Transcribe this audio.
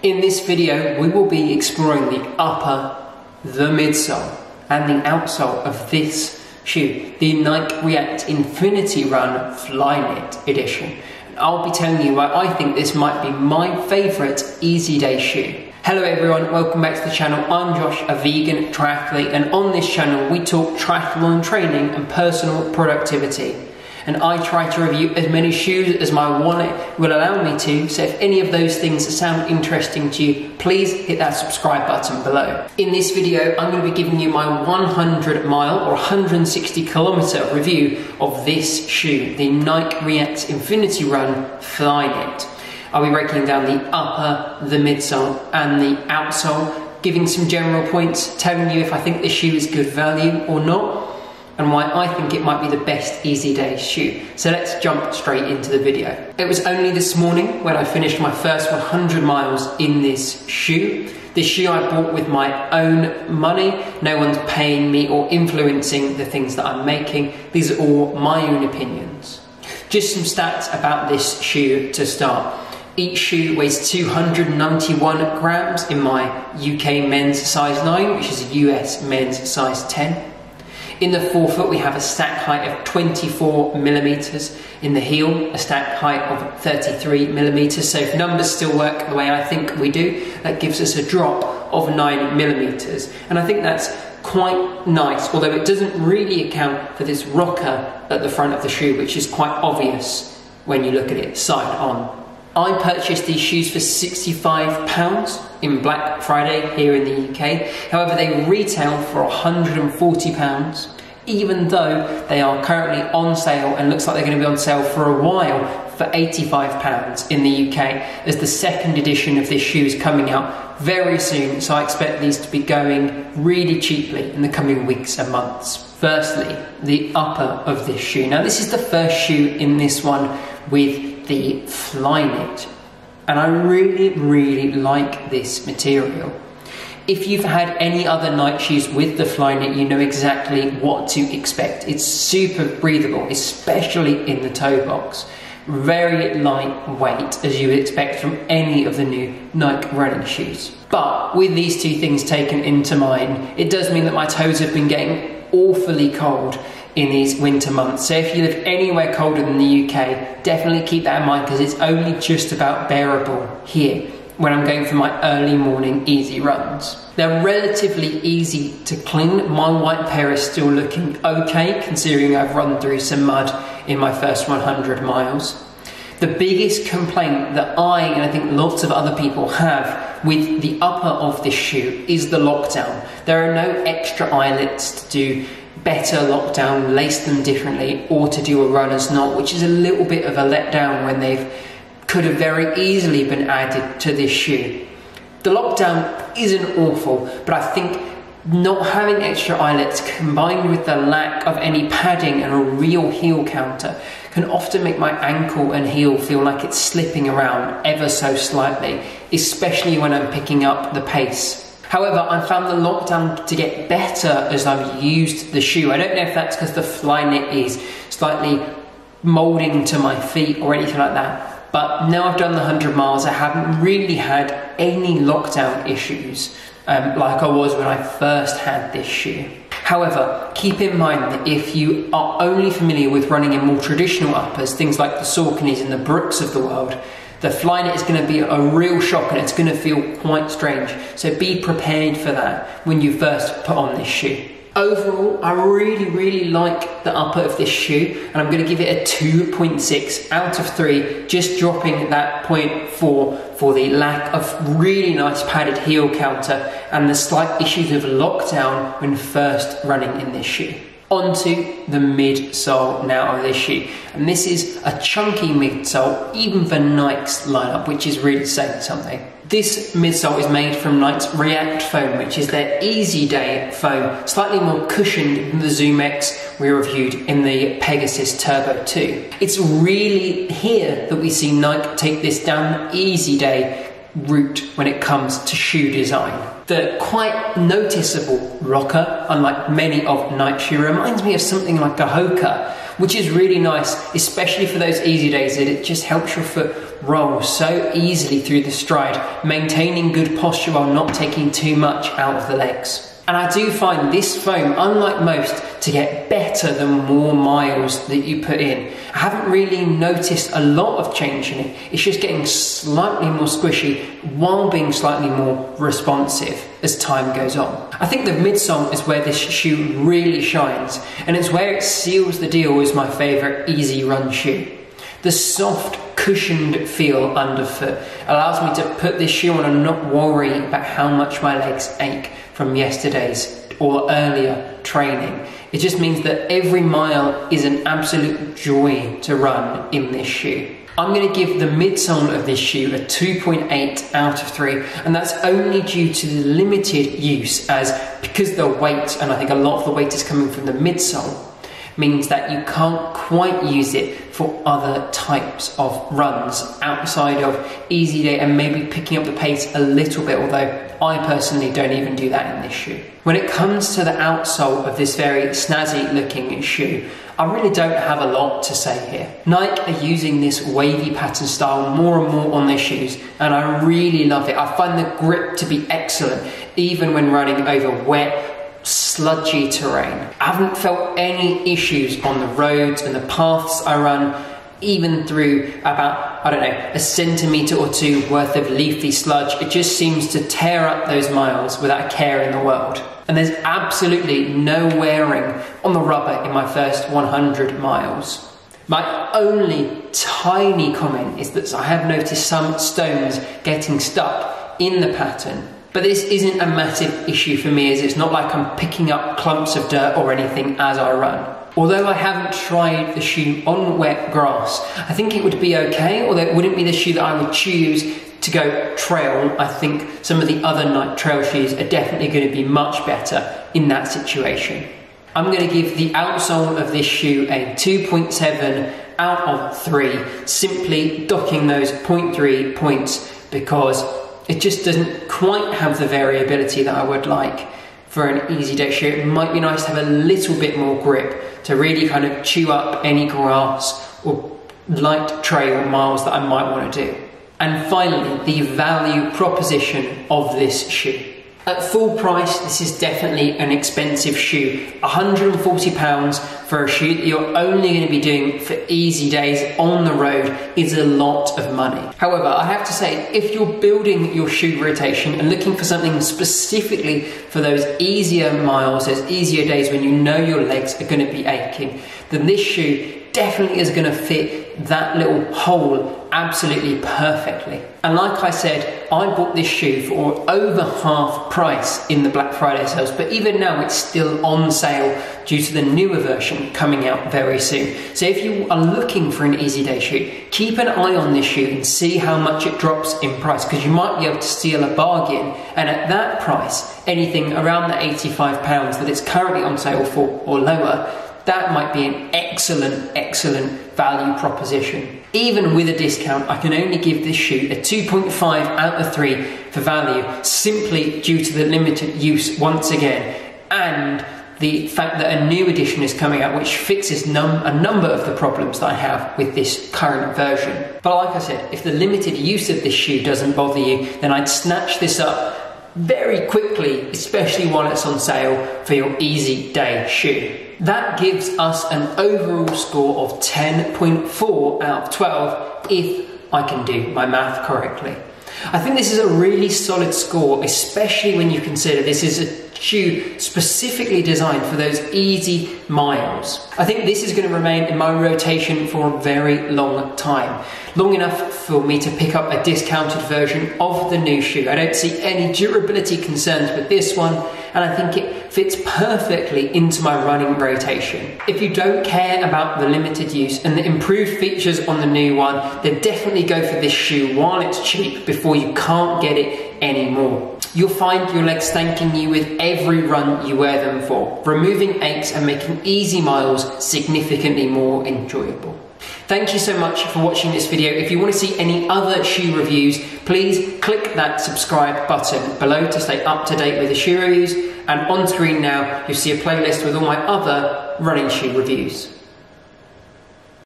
In this video, we will be exploring the upper, the midsole, and the outsole of this shoe, the Nike React Infinity Run Flyknit edition. And I'll be telling you why I think this might be my favourite easy day shoe. Hello everyone, welcome back to the channel. I'm Josh, a vegan triathlete, and on this channel we talk triathlon training and personal productivity. And I try to review as many shoes as my wallet will allow me to, so if any of those things sound interesting to you, please hit that subscribe button below. In this video, I'm going to be giving you my 100 mile or 160 kilometer review of this shoe, the Nike React Infinity Run Flyknit. I'll be breaking down the upper, the midsole, and the outsole, giving some general points, telling you if I think this shoe is good value or not, and why I think it might be the best easy day shoe. So let's jump straight into the video. It was only this morning when I finished my first 100 miles in this shoe. This shoe I bought with my own money. No one's paying me or influencing the things that I'm making. These are all my own opinions. Just some stats about this shoe to start. Each shoe weighs 291 grams in my UK men's size 9, which is a US men's size 10. In the forefoot, we have a stack height of 24 millimeters. In the heel, a stack height of 33 millimeters. So if numbers still work the way I think we do, that gives us a drop of 9 millimeters. And I think that's quite nice, although it doesn't really account for this rocker at the front of the shoe, which is quite obvious when you look at it side on. I purchased these shoes for £65 in Black Friday here in the UK. However, they retail for £140, even though they are currently on sale and looks like they're going to be on sale for a while for £85 in the UK, as the second edition of this shoe is coming out very soon. So I expect these to be going really cheaply in the coming weeks and months. Firstly, the upper of this shoe. Now, this is the first shoe in this one with the Flyknit, and I really like this material. If you've had any other Nike shoes with the Flyknit, you know exactly what to expect. It's super breathable, especially in the toe box. Very lightweight, as you would expect from any of the new Nike running shoes. But with these two things taken into mind, it does mean that my toes have been getting awfully cold in these winter months. So if you live anywhere colder than the UK, definitely keep that in mind, because it's only just about bearable here when I'm going for my early morning easy runs. They're relatively easy to clean. My white pair is still looking okay, considering I've run through some mud in my first 100 miles. The biggest complaint that and I think lots of other people have with the upper of this shoe is the lockdown. There are no extra eyelets to do better lockdown, lace them differently, or to do a runner's knot, which is a little bit of a letdown when could have very easily been added to this shoe. The lockdown isn't awful, but I think not having extra eyelets combined with the lack of any padding and a real heel counter can often make my ankle and heel feel like it's slipping around ever so slightly, especially when I'm picking up the pace. However, I found the lockdown to get better as I've used the shoe. I don't know if that's because the Flyknit is slightly molding to my feet or anything like that, but now I've done the 100 miles, I haven't really had any lockdown issues like I was when I first had this shoe. However, keep in mind that if you are only familiar with running in more traditional uppers, things like the Sauconys and the Brooks of the world, the Flyknit is going to be a real shock and it's going to feel quite strange. So be prepared for that when you first put on this shoe. Overall, I really like the upper of this shoe, and I'm going to give it a 2.6 out of 3, just dropping that 0.4 for the lack of really nice padded heel counter and the slight issues of lockdown when first running in this shoe. Onto the midsole now of this shoe, and this is a chunky midsole even for Nike's lineup, which is really saying something. This midsole is made from Nike's React foam, which is their easy day foam, slightly more cushioned than the Zoom X we reviewed in the Pegasus Turbo 2. It's really here that we see Nike take this down the easy day route when it comes to shoe design. The quite noticeable rocker, unlike many of Nike's shoe, reminds me of something like a Hoka, which is really nice, especially for those easy days that it just helps your foot roll so easily through the stride, maintaining good posture while not taking too much out of the legs. And I do find this foam, unlike most, to get better the more miles that you put in. I haven't really noticed a lot of change in it. It's just getting slightly more squishy while being slightly more responsive as time goes on. I think the midsole is where this shoe really shines, and it's where it seals the deal as my favourite easy run shoe. The soft, cushioned feel underfoot allows me to put this shoe on and not worry about how much my legs ache from yesterday's or earlier training. It just means that every mile is an absolute joy to run in this shoe. I'm going to give the midsole of this shoe a 2.8 out of 3, and that's only due to the limited use, as because the weight, and I think a lot of the weight is coming from the midsole, means that you can't quite use it for other types of runs outside of easy day and maybe picking up the pace a little bit, although I personally don't even do that in this shoe. When it comes to the outsole of this very snazzy looking shoe, I really don't have a lot to say here. Nike are using this wavy pattern style more and more on their shoes, and I really love it. I find the grip to be excellent, even when running over wet, sludgy terrain. I haven't felt any issues on the roads and the paths I run, even through about, I don't know, a centimetre or two worth of leafy sludge. It just seems to tear up those miles without a care in the world. And there's absolutely no wearing on the rubber in my first 100 miles. My only tiny comment is that I have noticed some stones getting stuck in the pattern. But this isn't a massive issue for me, as it's not like I'm picking up clumps of dirt or anything as I run. Although I haven't tried the shoe on wet grass, I think it would be okay, although it wouldn't be the shoe that I would choose to go trail. I think some of the other Nike trail shoes are definitely going to be much better in that situation. I'm going to give the outsole of this shoe a 2.7 out of 3, simply docking those 0.3 points because it just doesn't quite have the variability that I would like for an easy day shoe. It might be nice to have a little bit more grip to really kind of chew up any grass or light trail miles that I might want to do. And finally, the value proposition of this shoe. At full price, this is definitely an expensive shoe. £140 for a shoe that you're only going to be doing for easy days on the road is a lot of money. However, I have to say, if you're building your shoe rotation and looking for something specifically for those easier miles, those easier days when you know your legs are going to be aching, then this shoe definitely is going to fit that little hole absolutely perfectly. And like I said, I bought this shoe for over half price in the Black Friday sales, but even now it's still on sale due to the newer version coming out very soon. So if you are looking for an easy day shoe, keep an eye on this shoe and see how much it drops in price, because you might be able to steal a bargain, and at that price, anything around the £85 that it's currently on sale for or lower, that might be an excellent value proposition. Even with a discount, I can only give this shoe a 2.5 out of 3 for value, simply due to the limited use once again, and the fact that a new edition is coming out which fixes a number of the problems that I have with this current version. But like I said, if the limited use of this shoe doesn't bother you, then I'd snatch this up very quickly, especially while it's on sale for your easy day shoe. That gives us an overall score of 10.4 out of 12 if I can do my math correctly. I think this is a really solid score, especially when you consider this is a shoe specifically designed for those easy miles. I think this is going to remain in my rotation for a very long time. Long enough for me to pick up a discounted version of the new shoe. I don't see any durability concerns with this one, and I think it fits perfectly into my running rotation. If you don't care about the limited use and the improved features on the new one, then definitely go for this shoe while it's cheap before you can't get it anymore. You'll find your legs thanking you with every run you wear them for, removing aches and making easy miles significantly more enjoyable. Thank you so much for watching this video. If you want to see any other shoe reviews, please click that subscribe button below to stay up to date with the shoe reviews. And on screen now, you'll see a playlist with all my other running shoe reviews.